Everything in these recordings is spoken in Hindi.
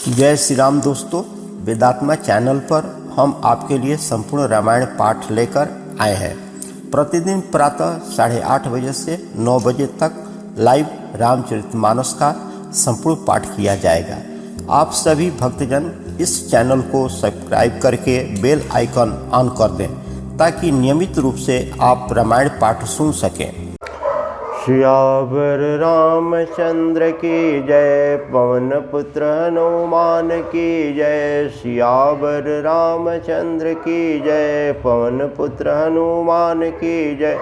जय श्री राम दोस्तों, वेदात्मा चैनल पर हम आपके लिए संपूर्ण रामायण पाठ लेकर आए हैं। प्रतिदिन प्रातः 8:30 बजे से 9 बजे तक लाइव रामचरितमानस का संपूर्ण पाठ किया जाएगा। आप सभी भक्तजन इस चैनल को सब्सक्राइब करके बेल आइकन ऑन कर दें ताकि नियमित रूप से आप रामायण पाठ सुन सकें। सियावर रामचंद्र की जय, पवन पुत्र हनुमान की जय। सियावर रामचंद्र की जय, पवन पुत्र हनुमान की जय।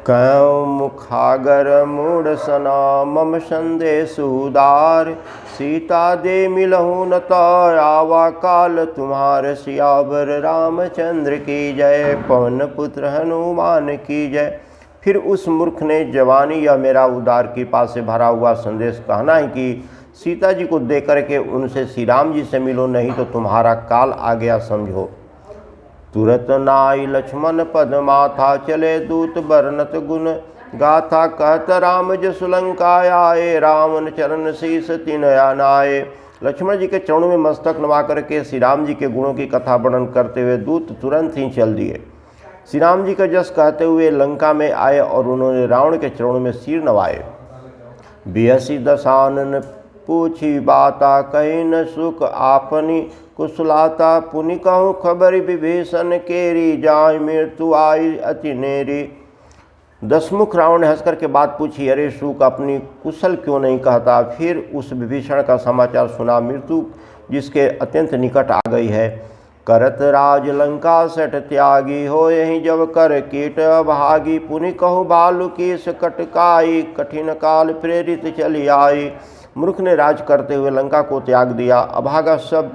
कौ मुखागर मूढ़ सना मम संदेश उदार, सीता दे मिलहु न तो आवा काल तुम्हार। सियावर रामचंद्र की जय, पवन पुत्र हनुमान की जय। फिर उस मूर्ख ने जवानी या मेरा उदार कृपा से भरा हुआ संदेश कहना है कि सीता जी को दे करके उनसे श्री राम जी से मिलो, नहीं तो तुम्हारा काल आ गया समझो। तुरत नाई लक्ष्मण पद माथा, चले दूत बरनत गुण गाथा। कहत राम जसु लंका आए, रावण चरण शीस तिन अनाए। लक्ष्मण जी के चरणों में मस्तक नवा करके श्री राम जी के गुणों की कथा वर्णन करते हुए दूत तुरंत ही चल दिए। श्री राम जी का जस कहते हुए लंका में आए और उन्होंने रावण के चरणों में सिर नवाए। बिहसी दशानन पूछी बाता, कही न सुख आपनी कुशलाता। पुनि कहूँ खबर विभीषण केरी, जाय मृत्यु आई अति नेरी। दशमुख रावण ने हंस करके बात पूछी, अरे सुख अपनी कुशल क्यों नहीं कहता। फिर उस विभीषण का समाचार सुना, मृत्यु जिसके अत्यंत निकट आ गई है। करत राज लंका सट त्यागी, हो यही जब कर कीट अभागी। पुनि कहु बालु की सकटकाई, कठिन काल प्रेरित चली आई। मूर्ख ने राज करते हुए लंका को त्याग दिया। अभागा सब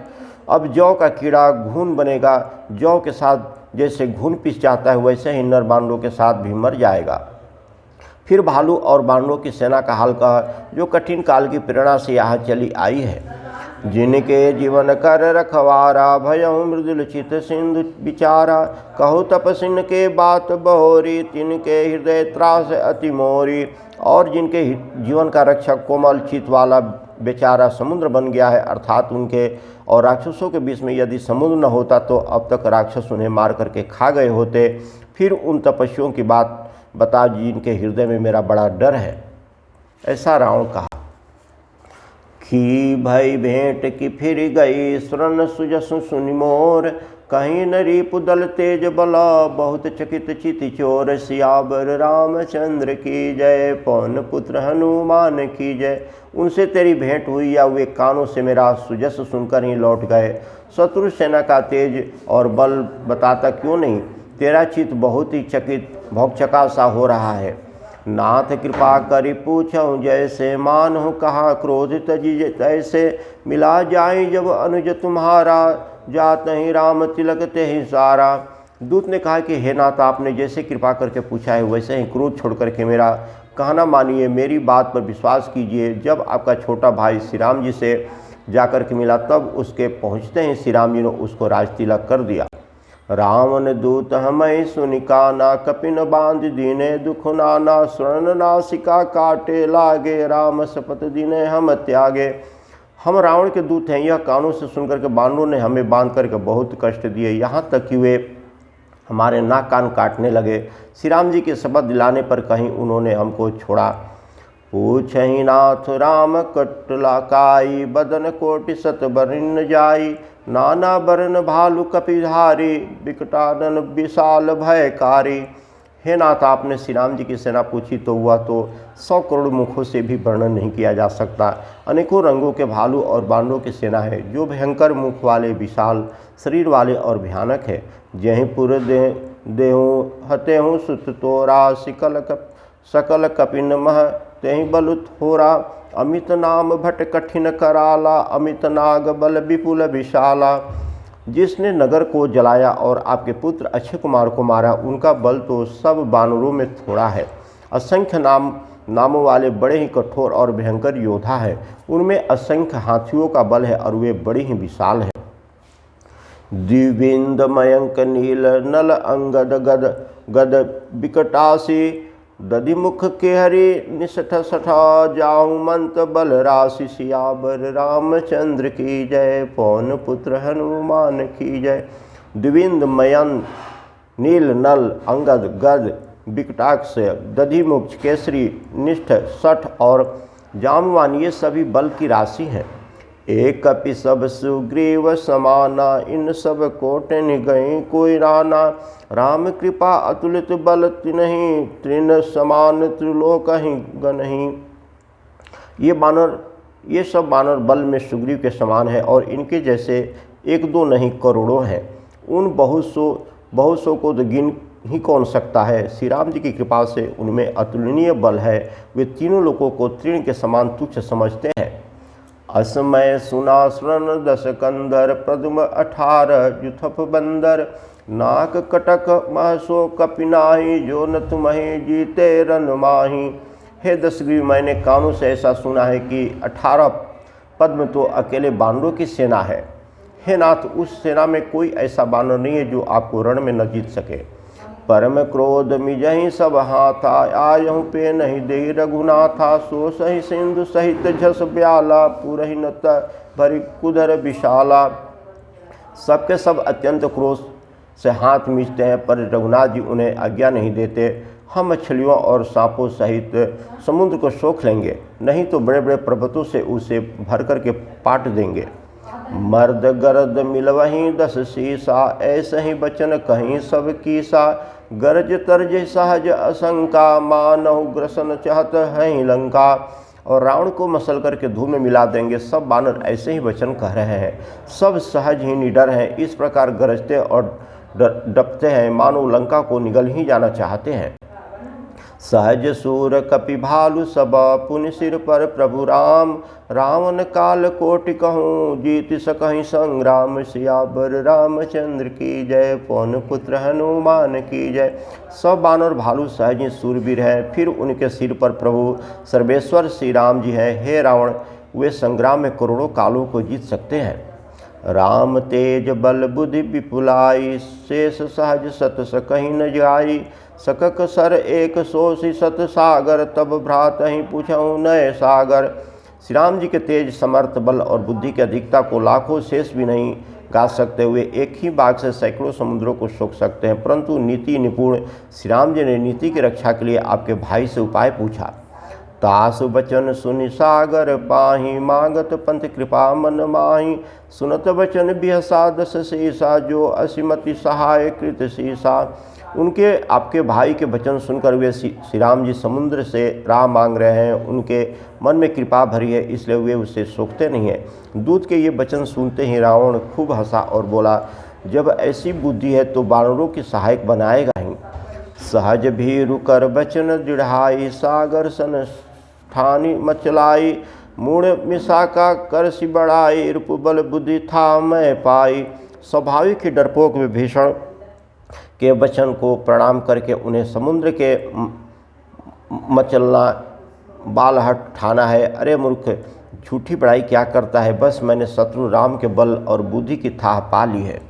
अब जौ का कीड़ा घून बनेगा। जौ के साथ जैसे घून पिस जाता है, वैसे ही नर बानरों के साथ भी मर जाएगा। फिर भालू और बानरों की सेना का हाल कहा, जो कठिन काल की प्रेरणा से यहाँ चली आई है। जिनके जीवन कर रखवारा, भयउ मृदुल चित सिंधु विचारा। कहु तपसिन के बात बहोरी, तिनके हृदय त्रास अति मोरी। और जिनके जीवन का रक्षक कोमल चित वाला बेचारा समुद्र बन गया है, अर्थात उनके और राक्षसों के बीच में यदि समुद्र न होता तो अब तक राक्षस उन्हें मार करके खा गए होते। फिर उन तपस्वियों की बात बता जिनके हृदय में मेरा बड़ा डर है। ऐसा रावण कहा। की भई भेंट की फिर गई, सुरन सुजसु सुनि मोर। कहीं नरी पुदल तेज बला, बहुत चकित चित चोर। सियावर रामचंद्र की जय, पवन पुत्र हनुमान की जय। उनसे तेरी भेंट हुई या वे कानों से मेरा सुजस सुनकर ही लौट गए। शत्रु सेना का तेज और बल बताता क्यों नहीं, तेरा चित बहुत ही चकित भौचका सा हो रहा है। नाथ कृपा करी पूछऊँ जैसे, मानहु कहा क्रोध तजी तैसे। मिला जाई जब अनुज तुम्हारा, जात ही राम तिलक ते ही सारा। दूत ने कहा कि हे नाथ, आपने जैसे कृपा करके पूछा है वैसे ही क्रोध छोड़ करके मेरा कहना मानिए, मेरी बात पर विश्वास कीजिए। जब आपका छोटा भाई श्री राम जी से जाकर के मिला, तब उसके पहुँचते ही श्री राम जी ने उसको राज तिलक कर दिया। रावण दूत हमें सुनिकाना, कपिन बांध दीने दुख नाना। स्वर्ण नासिका काटे लागे, राम शपथ दीने हम त्यागे। हम रावण के दूत हैं, यह कानों से सुनकर के बानरों ने हमें बांध करके बहुत कष्ट दिए, यहाँ तक कि वे हमारे नाक कान काटने लगे। श्री राम जी के शपथ दिलाने पर कहीं उन्होंने हमको छोड़ा। पूछहि नाथ राम कटलाकाई, बदन कोटि सत बरिन जाई। नाना बरन भालु कपिधारी, विकटानन विशाल भयकारी। हे नाथ, आपने श्री राम जी की सेना पूछी तो हुआ तो 100 करोड़ मुखों से भी वर्णन नहीं किया जा सकता। अनेकों रंगों के भालू और बानरों की सेना है, जो भयंकर मुख वाले, विशाल शरीर वाले और भयानक है। जहीं पुर देहूँ हतेहूँ सुत तोरा, सकल कपिन मह तेहि बलुत होरा। अमित नाम भट कठिन कराला, अमित नाग बल विपुल विशाला। जिसने नगर को जलाया और आपके पुत्र अक्षय कुमार को मारा, उनका बल तो सब बानरों में थोड़ा है। असंख्य नामों वाले बड़े ही कठोर और भयंकर योद्धा है, उनमें असंख्य हाथियों का बल है और वे बड़ी ही विशाल है। दिव्येंद मयंक नील नल अंगद गद गद विकटासी, दधिमुख के हरि निष्ठ सठा जाहु मंत बल राशि सियावर रामचंद्र की जय। पवन पुत्र हनुमान की जय। द्विविंद मयन नील नल अंगद गद विकटाक्ष दधिमुख केसरी निष्ठ सठ और जामवान ये सभी बल की राशि हैं। एक कपि सब सुग्रीव समाना इन सब कोटि गए कोई राना। राम कृपा अतुलित बल तिन्हि तृण समान त्रिलोकहि गनहि। ये सब बानर बल में सुग्रीव के समान है और इनके जैसे एक दो नहीं करोड़ों हैं। उन बहुत सौ को तो गिन ही कौन सकता है। श्री राम जी की कृपा से उनमें अतुलनीय बल है। वे तीनों लोगों को तृण के समान तुच्छ समझते हैं। असमय सुना स्वर्ण दस कंदर प्रदुम 18 जुथप बंदर। नाक कटक महसो कपिनाही जो न तुम्हें जीते रन माही। हे दशग्रीव मैंने कानों से ऐसा सुना है कि 18 पद्म तो अकेले बानरों की सेना है। हे नाथ उस सेना में कोई ऐसा बानर नहीं है जो आपको रण में न जीत सके। परम क्रोध मिजहि सब हाथा आयहु पे नहीं दे रघुनाथा। सो सही सिंधु सहित झस ब्याला पुरहि न भरि कुधर विशाला। सबके सब अत्यंत क्रोध से हाथ मीचते हैं पर रघुनाथ जी उन्हें आज्ञा नहीं देते। हम मछलियों और सांपों सहित समुद्र को सोख लेंगे, नहीं तो बड़े बड़े पर्वतों से उसे भर करके पाट देंगे। मर्द गरद मिलवहीं 10 सीसा ऐसे ही बचन कहीं सब कीसा। गरज तर्ज सहज असंका मानहु ग्रसन चाहत हैं लंका। और रावण को मसल करके धूल में मिला देंगे। सब बानर ऐसे ही वचन कह रहे हैं। सब सहज ही निडर हैं, इस प्रकार गरजते और डपते हैं मानो लंका को निगल ही जाना चाहते हैं। सहज सूर कपि भालु सब पुनि सिर पर प्रभु राम। रावण काल कोटि कहूँ जीत सकहीं संग्राम। सियावर रामचंद्र की जय। पवन पुत्र हनुमान की जय। सब बानर भालू सहज सूरवीर हैं, फिर उनके सिर पर प्रभु सर्वेश्वर श्री राम जी हैं। हे रावण वे संग्राम में करोड़ों कालों को जीत सकते हैं। राम तेज बल बुद्धि विपुलाई शेष सहज सत सकहीं न जाई। सकक सर एक सोसी सत सागर तब भ्रात ही पूछऊँ नए सागर। श्री राम जी के तेज समर्थ बल और बुद्धि की अधिकता को लाखों शेष भी नहीं गा सकते हुए एक ही बाग से सैकड़ों समुद्रों को सोख सकते हैं। परंतु नीति निपुण श्री राम जी ने नीति की रक्षा के लिए आपके भाई से उपाय पूछा। तासु बचन सुनि सागर पाही मांगत पंथ कृपा मन माही। सुनत वचन बिहसा 10 सीसा जो असीमति सहाय कृत सीसा। उनके आपके भाई के वचन सुनकर वे श्री राम जी समुद्र से राह मांग रहे हैं। उनके मन में कृपा भरी है इसलिए वे उसे सोखते नहीं हैं। दूत के ये वचन सुनते ही रावण खूब हंसा और बोला, जब ऐसी बुद्धि है तो बानरों की सहायक बनाएगा ही। सहज भीरु कर वचन दृढ़ाई सागर सन ठानी मचलाई। मूढ़ मिसाका कर सी बढ़ाई रूप बल बुद्धि था मैं पाई। स्वाभाविक ही डरपोक विभीषण के वचन को प्रणाम करके उन्हें समुद्र के मचलना बालहट ठाना है। अरे मूर्ख झूठी बड़ाई क्या करता है, बस मैंने शत्रु राम के बल और बुद्धि की थाह पा ली है।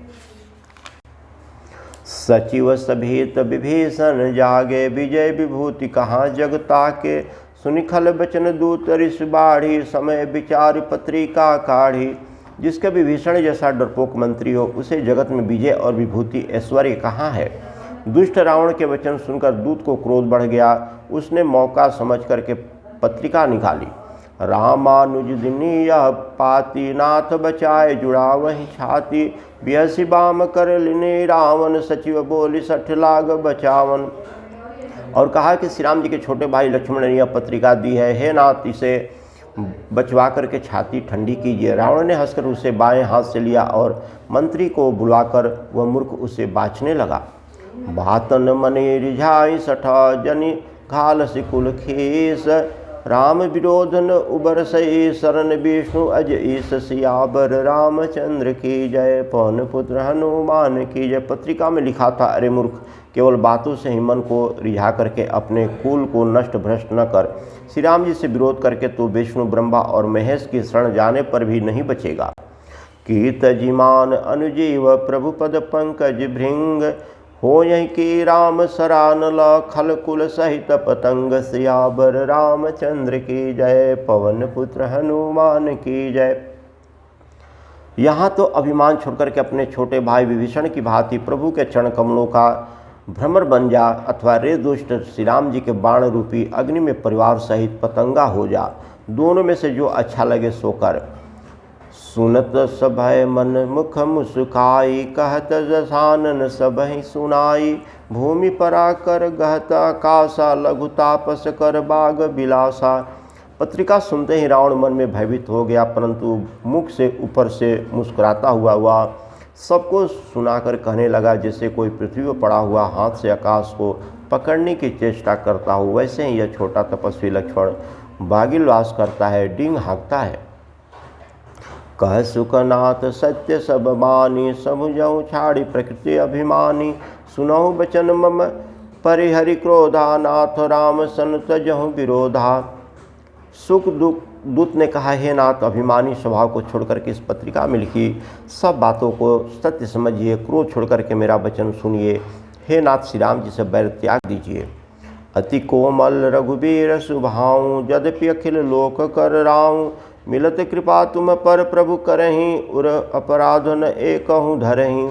सचिव सभीत विभीषण जागे विजय विभूति कहाँ जगता के। सुनिखल बचन दूत ऋषि बाढ़ी समय विचार पत्रिका काढ़ी। जिसका विभीषण जैसा डरपोक मंत्री हो उसे जगत में विजय और विभूति ऐश्वर्य कहाँ है। दुष्ट रावण के वचन सुनकर दूत को क्रोध बढ़ गया। उसने मौका समझ करके पत्रिका निकाली। रामानुज दिनी यह पाती नाथ बचाए जुड़ा वही छाती। बिहसी बाम कर लिने रावण सचिव बोली 60 लाग बचावन। और कहा कि श्री राम जी के छोटे भाई लक्ष्मण ने यह पत्रिका दी है, हे नाथ इसे बचवा करके छाती ठंडी कीजिए। रावण ने हंसकर उसे बाएं हाथ से लिया और मंत्री को बुलाकर वह मूर्ख उसे बाँचने लगा। बातन मने रिझाई 60 जनि घाल सिकुल खीस। राम विरोधन उबर सई शरण विष्णु अज ईस। सियावर रामचंद्र की जय। पवन पुत्र हनुमान की जय। पत्रिका में लिखा था, अरे मूर्ख केवल बातों से ही मन को रिझा करके अपने कुल को नष्ट भ्रष्ट न कर। श्री राम जी से विरोध करके तो विष्णु ब्रह्मा और महेश की शरण जाने पर भी नहीं बचेगा। कीत जिमान अनुजीव प्रभु पद पंकज भृंग। हो यही की राम सरानल खल कुल सहित पतंग सियावर रामचंद्र की जय। पवन पुत्र हनुमान की जय। यहाँ तो अभिमान छोड़कर के अपने छोटे भाई विभीषण की भांति प्रभु के चरण कमलों का भ्रमर बन जा, अथवा रे दुष्ट श्री राम जी के बाण रूपी अग्नि में परिवार सहित पतंगा हो जा। दोनों में से जो अच्छा लगे सो कर। सुनत सभय मन मुख मुस्काई, कहत जसानन सबहि सुनाई। भूमि परा कर गहत आकाशा, लघु तापस कर बाग बिलासा। पत्रिका सुनते ही रावण मन में भयभीत हो गया, परंतु मुख से ऊपर से मुस्कुराता हुआ सबको सुनाकर कहने लगा, जैसे कोई पृथ्वी पर पड़ा हुआ हाथ से आकाश को पकड़ने की चेष्टा करता हो, वैसे ही यह छोटा तपस्वी लक्ष्मण बागिलवास करता है, डींग हाँकता है। कह सुखनाथ सत्य सब मानी, समुझऊ छाड़ी प्रकृति अभिमानी। सुनहु बचन मम परिहरि क्रोधा, नाथ राम सन तजहु विरोधा। सुख दूत ने कहा, हे नाथ, अभिमानी स्वभाव को छोड़कर के इस पत्रिका में लिखी सब बातों को सत्य समझिए, क्रोध छोड़कर के मेरा वचन सुनिए। हे नाथ, श्री राम जी से बैर त्याग दीजिए। अति कोमल रघुबीर सुभाऊं, यद्यपि अखिल लोक कर राऊं। मिलत कृपा तुम पर प्रभु करहीं, उर अपराधन एकहु धरहीं।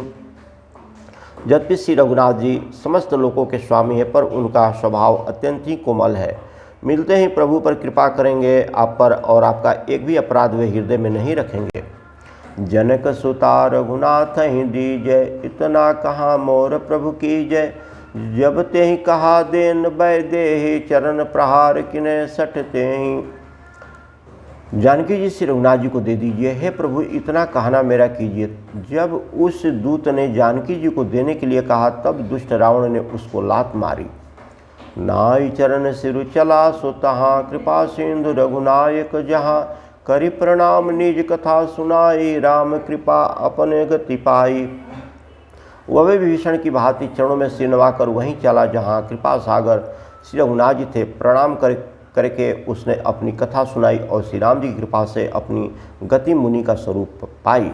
यद्यपि श्री रघुनाथ जी समस्त लोकों के स्वामी हैं, पर उनका स्वभाव अत्यंत ही कोमल है। मिलते ही प्रभु पर कृपा करेंगे आप पर, और आपका एक भी अपराध वे हृदय में नहीं रखेंगे। जनक सुता रघुनाथ ही दीजय, इतना कहाँ मोर प्रभु की जय। जब ते ही कहा देन बै देहि, चरण प्रहार किने सटते ही। जानकी जी श्री रघुनाथ जी को दे दीजिए, हे प्रभु इतना कहना मेरा कीजिए। जब उस दूत ने जानकी जी को देने के लिए कहा, तब दुष्ट रावण ने उसको लात मारी। नाई चरण सिरु चला सो तहाँ, कृपा सिंधु रघुनायक जहाँ। करि प्रणाम निज कथा सुनाई, राम कृपा अपने गति पाई। वह विभीषण की भांति चरणों में सिर नवाकर वहीं चला जहाँ कृपा सागर श्री रघुनाथ जी थे। प्रणाम करके उसने अपनी कथा सुनाई और श्री राम जी की कृपा से अपनी गति मुनि का स्वरूप पाई।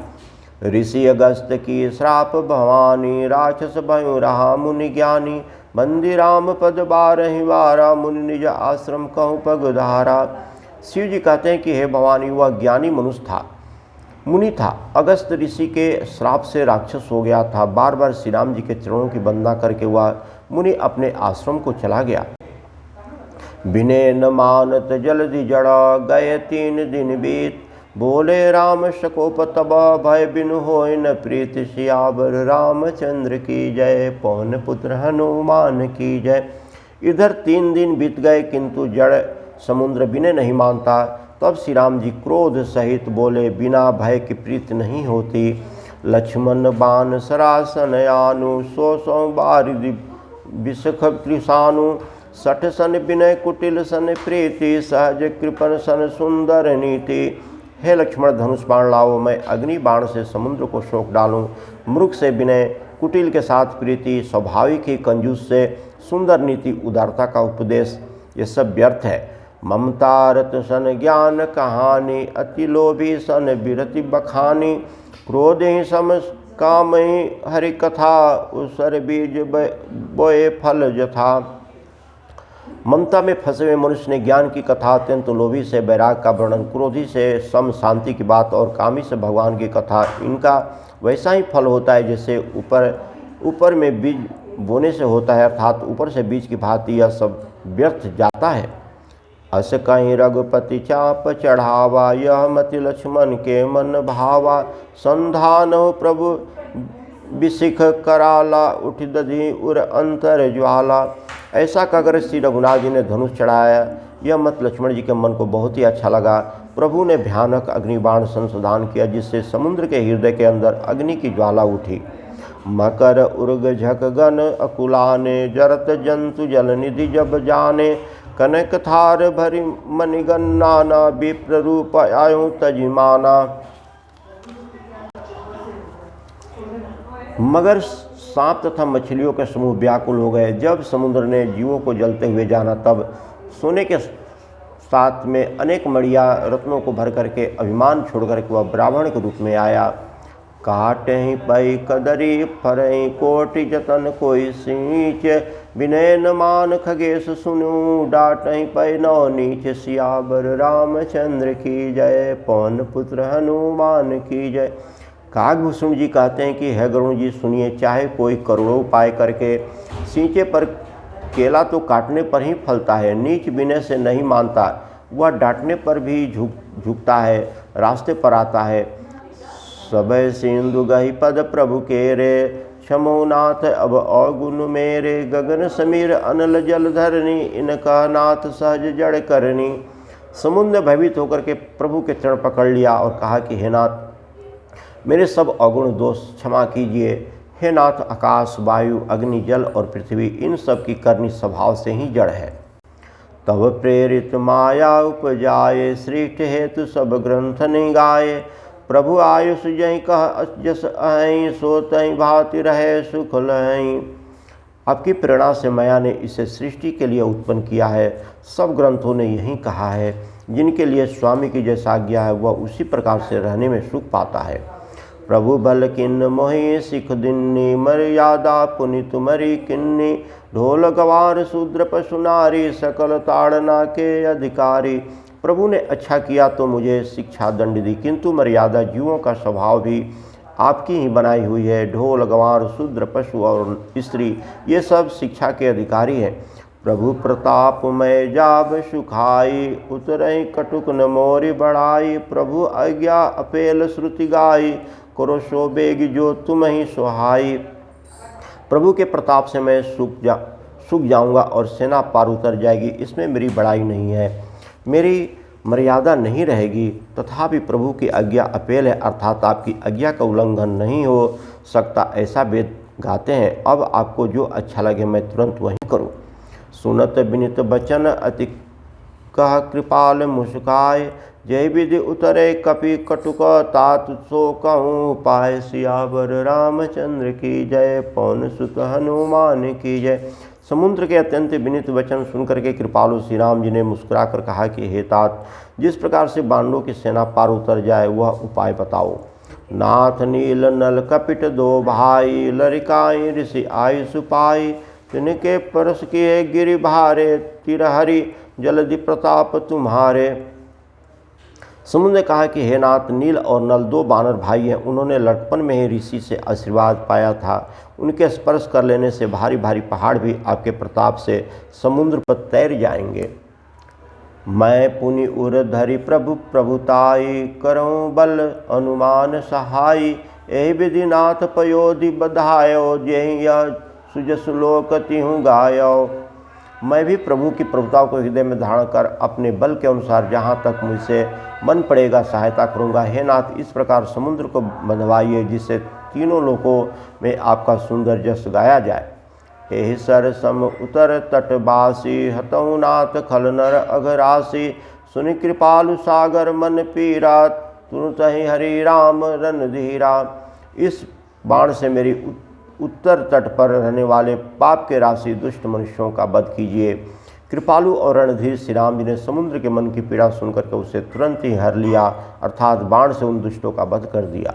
ऋषि अगस्त की श्राप भवानी, राक्षस भयो रहा मुनि ज्ञानी। बंदी राम पद बारहि वारा, मुनि निज आश्रम कहूँ पगधारा। शिव जी कहते हैं कि हे भवानी, वह ज्ञानी मनुष्य था, मुनि था, अगस्त ऋषि के श्राप से राक्षस हो गया था। बार बार श्री राम जी के चरणों की वंदना करके वह मुनि अपने आश्रम को चला गया। बिने न मानत जल्दी जड़ा, गए 3 दिन बीत। बोले राम शकोप तब, भय बिनु होय न प्रीत। सियावर रामचंद्र की जय, पवन पुत्र हनुमान की जय। इधर 3 दिन बीत गए, किंतु जड़ समुद्र बिने नहीं मानता। तब श्री राम जी क्रोध सहित बोले, बिना भय की प्रीत नहीं होती। लक्ष्मण बाण सरासन आनु, 100 बार विषख त्रिशानु। 60 सन विनय कुटिल सन प्रीति, सहज कृपण सन सुंदर नीति। हे लक्ष्मण, धनुष बाण लाओ, मैं अग्नि बाण से समुद्र को शोक डालूं। मृग से विनय, कुटिल के साथ प्रीति, स्वाभाविक ही कंजूस से सुंदर नीति, उदारता का उपदेश, ये सब व्यर्थ है। ममता रत सन ज्ञान कहानी, अति लोभी सन बिरति बखानी। क्रोध ही सम काम ही हरि कथा, उसर बीज बोए फल जथा। ममता में फंसे हुए मनुष्य ने ज्ञान की कथा, अत्यंत लोभी से वैराग का वर्णन, क्रोधी से सम शांति की बात और कामी से भगवान की कथा, इनका वैसा ही फल होता है जैसे ऊपर में बीज बोने से होता है, अर्थात ऊपर से बीज की भांति यह सब व्यर्थ जाता है। अस कहीं रघुपति चाप चढ़ावा, यह मति लक्ष्मण के मन भावा। संधान प्रभु विशिख कराला, उठ दधी उर अंतर ज्वाला। ऐसा कहकर श्री रघुनाथ जी ने धनुष चढ़ाया। यह मत लक्ष्मण जी के मन को बहुत ही अच्छा लगा। प्रभु ने भयानक अग्निबाण संशोधन किया, जिससे समुद्र के हृदय के अंदर अग्नि की ज्वाला उठी। मकर उर्ग झक गन अकुलाने, जरत जंतु जल निधि जब जाने। कनक थार भरी मणिगन नाना, विप्र रूप आयो तजिमाना। मगर सांप तथा मछलियों के समूह व्याकुल हो गए। जब समुद्र ने जीवों को जलते हुए जाना, तब सोने के साथ में अनेक मणिया रत्नों को भर करके अभिमान छोड़ करके वह ब्राह्मण के रूप में आया। काटहि पै कदरी फरहि कोटि जतन कोई सींच। विनय न मान खगेश सुनु डांटहि पै नौ नीच। सियावर रामचंद्र की जय, पवन पुत्र हनुमान की जय। काकभूषण जी कहते हैं कि है गरुण जी सुनिए, चाहे कोई करोड़ों उपाय करके सींचे पर केला तो काटने पर ही फलता है, नीच विनय से नहीं मानता, वह डांटने पर भी झुकता है, रास्ते पर आता है। सबय सिंधु गहि पद प्रभु के रे, क्षमो नाथ अब अवगुण मेरे। गगन समीर अनल जल धरनी, इनका नाथ सहज जड़ करनी। समुद्र भयभीत होकर के प्रभु के चरण पकड़ लिया और कहा कि हे नाथ, मेरे सब अगुण दोष क्षमा कीजिए। हे नाथ, आकाश वायु अग्नि जल और पृथ्वी इन सब की करनी स्वभाव से ही जड़ है। तब प्रेरित माया उपजाए, सृष्टि हेतु सब ग्रंथ नहीं गाए। प्रभु आयुष जहि कह जस अहि, सो तहि भांति रहे सुख लहि। आपकी प्रेरणा से माया ने इसे सृष्टि के लिए उत्पन्न किया है। सब ग्रंथों ने यही कहा है, जिनके लिए स्वामी की जैसा आज्ञा है वह उसी प्रकार से रहने में सुख पाता है। प्रभु बल किन्न मोहि सिख दिन्नी, मर्यादा पुनि तुमरी किन्नी। ढोल गवार शूद्र पशु नारी, सकल ताड़ना के अधिकारी। प्रभु ने अच्छा किया तो मुझे शिक्षा दंड दी, किंतु मर्यादा जीवों का स्वभाव भी आपकी ही बनाई हुई है। ढोल गवार शूद्र पशु और स्त्री ये सब शिक्षा के अधिकारी हैं। प्रभु प्रताप मैं जाब सुखाई, उतरहि कटुक न मोरी बढ़ाई। प्रभु आज्ञा अपेल श्रुति गाई, करो सो बेग जो तुम ही सुहाई। प्रभु के प्रताप से मैं सूख जाऊंगा और सेना पार उतर जाएगी, इसमें मेरी बड़ाई नहीं है, मेरी मर्यादा नहीं रहेगी। तथापि प्रभु की आज्ञा अपेल है, अर्थात आपकी आज्ञा का उल्लंघन नहीं हो सकता, ऐसा वेद गाते हैं। अब आपको जो अच्छा लगे मैं तुरंत वही करूँ। सुनत विनित बचन अति कह कृपाल मुस्काय। जय विधि उतरे कपि कटुक, तात सो कहूँ पाय। सियावर रामचंद्र की जय, पवन सुत हनुमान की जय। समुद्र के अत्यंत विनीत वचन सुनकर के कृपालु श्री राम जी ने मुस्कुराकर कहा कि हे तात, जिस प्रकार से बांडों की सेना पार उतर जाए वह उपाय बताओ। नाथ नील नल कपिट दो भाई, लरिकाई ऋषि आई सुपाई। तिनके परस किए गिरि भारे, तिरहरि जलधि प्रताप तुम्हारे। समुद्र ने कहा कि हे नाथ, नील और नल दो बानर भाई हैं, उन्होंने लड़कपन में ही ऋषि से आशीर्वाद पाया था। उनके स्पर्श कर लेने से भारी भारी पहाड़ भी आपके प्रताप से समुद्र पर तैर जाएंगे। मैं पुनि उर धरि प्रभु प्रभुताई, करऊँ बल अनुमान सहाई। एहि विधि नाथ पयोधि बधायो, जेहि यह सुजस लोक तिहु गायो। मैं भी प्रभु की प्रभुता को हृदय में धारण कर अपने बल के अनुसार जहाँ तक मुझसे मन पड़ेगा सहायता करूँगा। हे नाथ, इस प्रकार समुद्र को बंधवाइए जिससे तीनों लोकों में आपका सुंदर जस गाया जाए। हे सर सम उतर तटवासी, हतहु नाथ खल नर अघरासी। सुनि कृपालु सागर मन पीरा, तुरंत ही हरि राम रणधीरा। इस बाण से मेरी उत्तर तट पर रहने वाले पाप के राशि दुष्ट मनुष्यों का वध कीजिए। कृपालु और रणधीर श्री राम जी ने समुद्र के मन की पीड़ा सुनकर के उसे तुरंत ही हर लिया, अर्थात बाण से उन दुष्टों का वध कर दिया।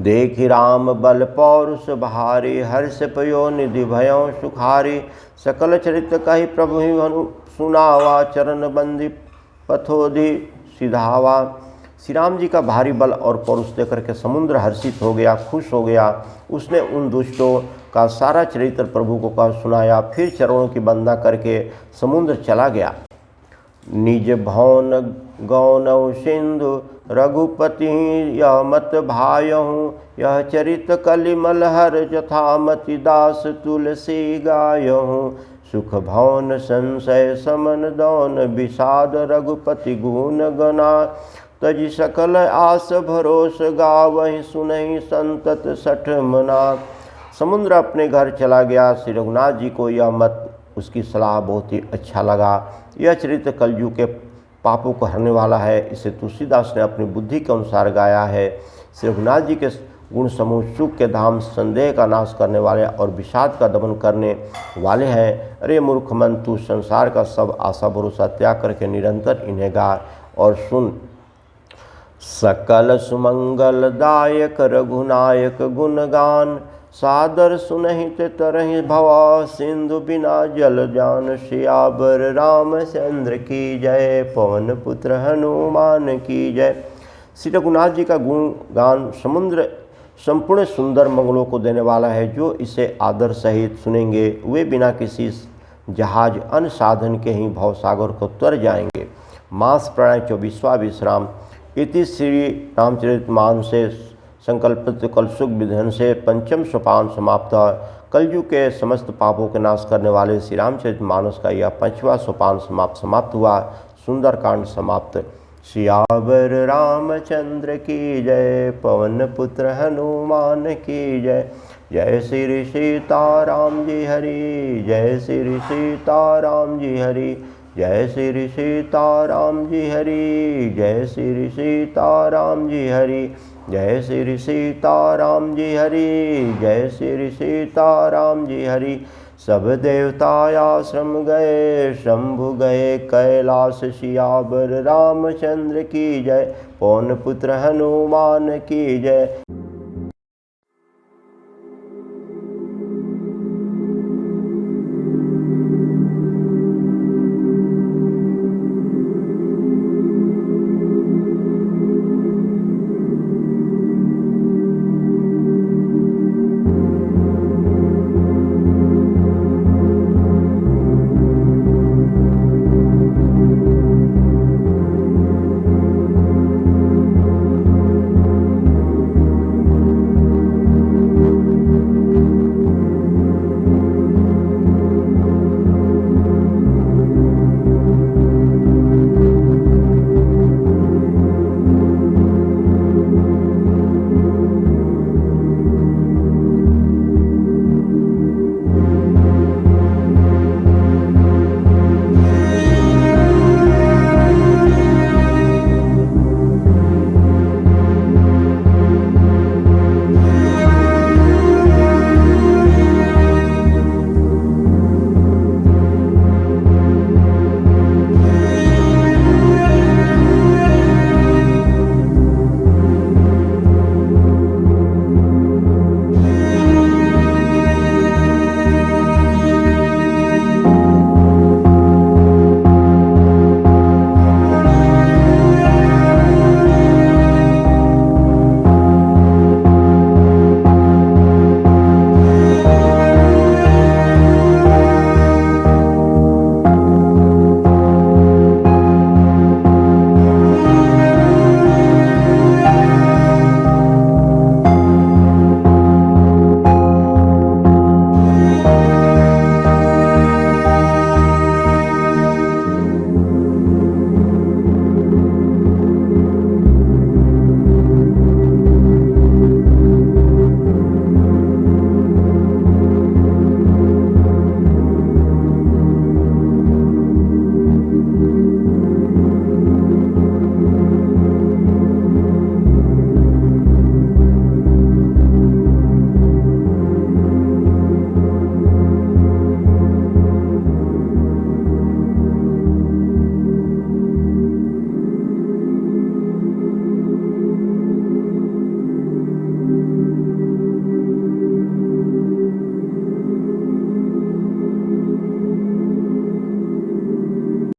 देखि राम बल पौरुष भारी, हर्ष पयो निधि भयो सुखारी। सकल चरित कहि प्रभु ही सुनावा, चरण बंदी पथोधि सिधावा। श्री राम जी का भारी बल और पौरुष देकर के समुद्र हर्षित हो गया, खुश हो गया। उसने उन दुष्टों का सारा चरित्र प्रभु को कह सुनाया। फिर चरणों की वंदना करके समुद्र चला गया। निज भवन गौनौ सिंधु, रघुपति यह मत भायहूँ। यह चरित कलिमल हर, जथामति दास तुलसी गायहूँ। सुख भवन संशय समन दौन, विषाद रघुपति गुण गना। तजि सकल आस भरोस, गावहि सुनहि संतत सठ मना। समुद्र अपने घर चला गया। श्री रघुनाथ जी को यह मत, उसकी सलाह बहुत ही अच्छा लगा। यह चरित्र कलयुग के पापों को हरने वाला है। इसे तुलसीदास ने अपनी बुद्धि के अनुसार गाया है। श्री रघुनाथ जी के गुण समूह सुख के धाम, संदेह का नाश करने वाले और विषाद का दमन करने वाले हैं। अरे मूर्ख मन, तू संसार का सब आशा भरोसा त्याग करके निरंतर इन्हें गा और सुन। सकल सुमंगलदायक रघुनायक गुणगान, सादर सुनहित तरहि भवा सिंधु बिना जल जान। सियावर रामचंद्र की जय, पवन पुत्र हनुमान की जय। श्री रघुनाथ जी का गुणगान समुद्र संपूर्ण सुंदर मंगलों को देने वाला है। जो इसे आदर सहित सुनेंगे वे बिना किसी जहाज अन्य साधन के ही भवसागर को तर जाएंगे। मास प्राणाय 24वां विश्राम। इति श्री रामचरितमानसे संकल्पित कलसुख विधान से पंचम सोपान समाप्त। कलयुग के समस्त पापों के नाश करने वाले श्री रामचरितमानस का यह 5वां सोपान समाप्त हुआ। सुंदरकांड समाप्त। सियावर रामचंद्र की जय, पवन पुत्र हनुमान की जय। जय श्री सीताराम जी हरि, जय श्री सीताराम जी हरि, जय श्री सीताराम जी हरि, जय श्री सीताराम जी हरि, जय श्री सीताराम जी हरि, जय श्री सीताराम जी हरि। सब देवता आश्रम गए, शंभु गए कैलाश। सियावर रामचंद्र की जय, पवन पुत्र हनुमान की जय।